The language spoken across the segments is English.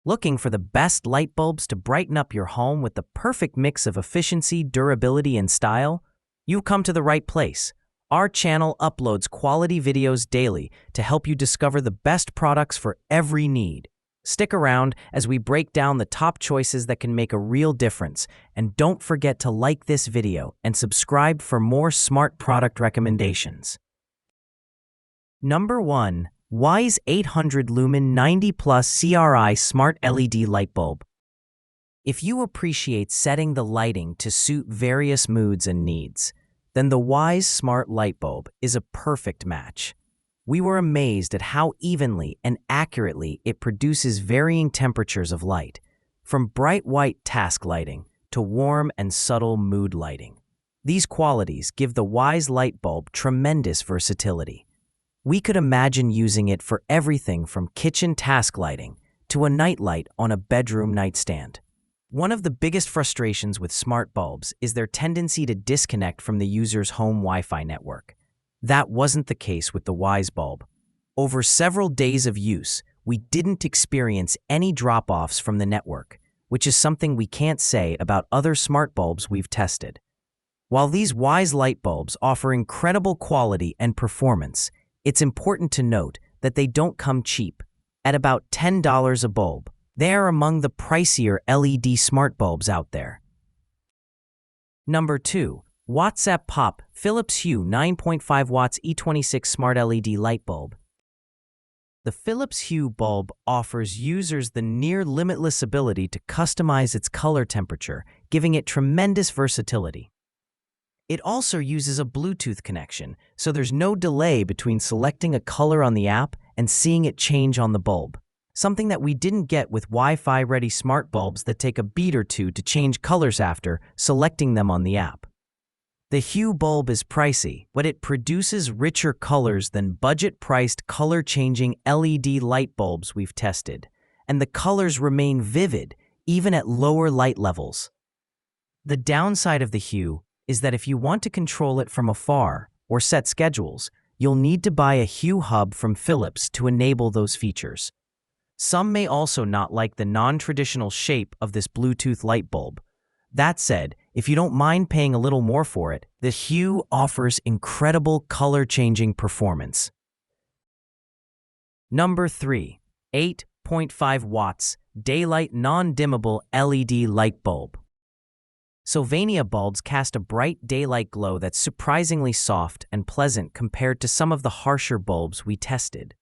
Looking for the best light bulbs to brighten up your home with the perfect mix of efficiency, durability, and style? You've come to the right place. Our channel uploads quality videos daily to help you discover the best products for every need. Stick around as we break down the top choices that can make a real difference, and don't forget to like this video and subscribe for more smart product recommendations. Number 1. Wise 800 Lumen 90 Plus CRI Smart LED Light Bulb. If you appreciate setting the lighting to suit various moods and needs, then the Wise Smart Light Bulb is a perfect match. We were amazed at how evenly and accurately it produces varying temperatures of light, from bright white task lighting to warm and subtle mood lighting. These qualities give the Wise light bulb tremendous versatility. We could imagine using it for everything from kitchen task lighting to a nightlight on a bedroom nightstand. One of the biggest frustrations with smart bulbs is their tendency to disconnect from the user's home Wi-Fi network. That wasn't the case with the Wise bulb. Over several days of use, we didn't experience any drop-offs from the network, which is something we can't say about other smart bulbs we've tested. While these Wise light bulbs offer incredible quality and performance, it's important to note that they don't come cheap. At about $10 a bulb, they are among the pricier LED smart bulbs out there. Number 2. WhatsApp Pop Philips Hue 9.5 watts E26 Smart LED Light Bulb. The Philips Hue bulb offers users the near-limitless ability to customize its color temperature, giving it tremendous versatility. It also uses a Bluetooth connection, so there's no delay between selecting a color on the app and seeing it change on the bulb, something that we didn't get with Wi-Fi-ready smart bulbs that take a beat or two to change colors after selecting them on the app. The Hue bulb is pricey, but it produces richer colors than budget-priced color-changing LED light bulbs we've tested, and the colors remain vivid even at lower light levels. The downside of the Hue is that if you want to control it from afar or set schedules, you'll need to buy a Hue hub from Philips to enable those features. Some may also not like the non-traditional shape of this Bluetooth light bulb. That said, if you don't mind paying a little more for it, the Hue offers incredible color-changing performance. Number 3. 8.5 watts Daylight Non-Dimmable LED Light Bulb. Sylvania bulbs cast a bright daylight glow that's surprisingly soft and pleasant compared to some of the harsher bulbs we tested.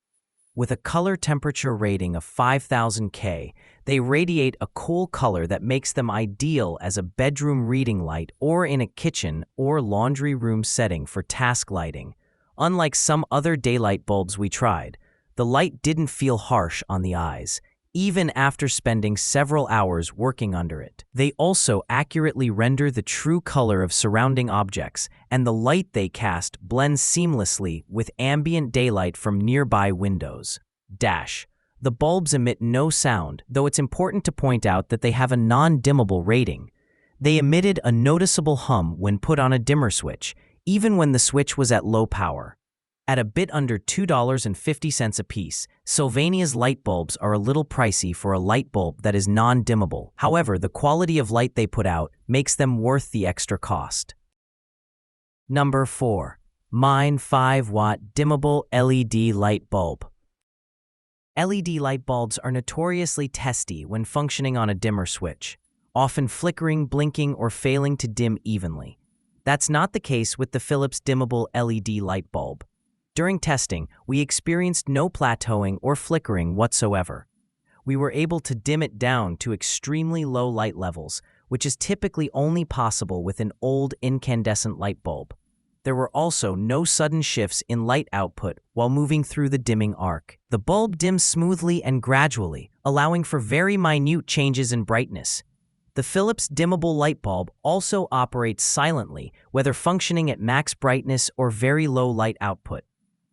With a color temperature rating of 5000 K, they radiate a cool color that makes them ideal as a bedroom reading light or in a kitchen or laundry room setting for task lighting. Unlike some other daylight bulbs we tried, the light didn't feel harsh on the eyes, even after spending several hours working under it. They also accurately render the true color of surrounding objects, and the light they cast blends seamlessly with ambient daylight from nearby windows. The bulbs emit no sound, though it's important to point out that they have a non-dimmable rating. They emitted a noticeable hum when put on a dimmer switch, even when the switch was at low power. At a bit under $2.50 a piece, Sylvania's light bulbs are a little pricey for a light bulb that is non-dimmable. However, the quality of light they put out makes them worth the extra cost. Number 4. Mine 5-watt Dimmable LED Light Bulb. LED light bulbs are notoriously testy when functioning on a dimmer switch, often flickering, blinking, or failing to dim evenly. That's not the case with the Philips Dimmable LED Light Bulb. During testing, we experienced no plateauing or flickering whatsoever. We were able to dim it down to extremely low light levels, which is typically only possible with an old incandescent light bulb. There were also no sudden shifts in light output while moving through the dimming arc. The bulb dims smoothly and gradually, allowing for very minute changes in brightness. The Philips dimmable light bulb also operates silently, whether functioning at max brightness or very low light output.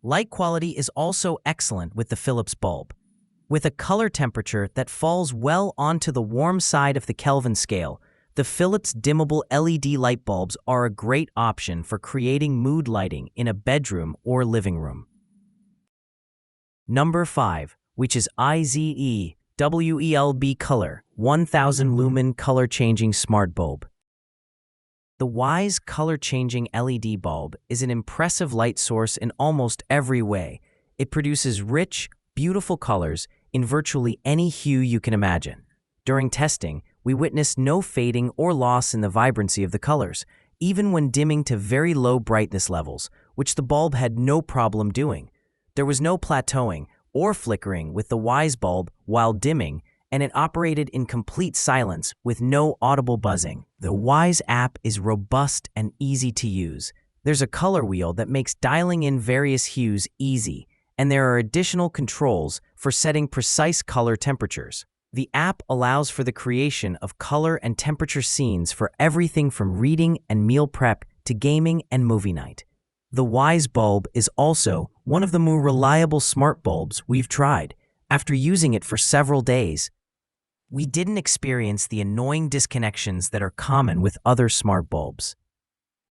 Light quality is also excellent with the Philips bulb. With a color temperature that falls well onto the warm side of the Kelvin scale, the Philips dimmable LED light bulbs are a great option for creating mood lighting in a bedroom or living room. Number 5, which is IZE WELB Color 1000 Lumen Color Changing Smart Bulb. The Wise Color Changing LED bulb is an impressive light source in almost every way. It produces rich, beautiful colors in virtually any hue you can imagine. During testing, we witnessed no fading or loss in the vibrancy of the colors, even when dimming to very low brightness levels, which the bulb had no problem doing. There was no plateauing or flickering with the Wise bulb while dimming, and it operated in complete silence with no audible buzzing. The Wise app is robust and easy to use. There's a color wheel that makes dialing in various hues easy, and there are additional controls for setting precise color temperatures. The app allows for the creation of color and temperature scenes for everything from reading and meal prep to gaming and movie night. The Wise bulb is also one of the more reliable smart bulbs we've tried. After using it for several days, we didn't experience the annoying disconnections that are common with other smart bulbs.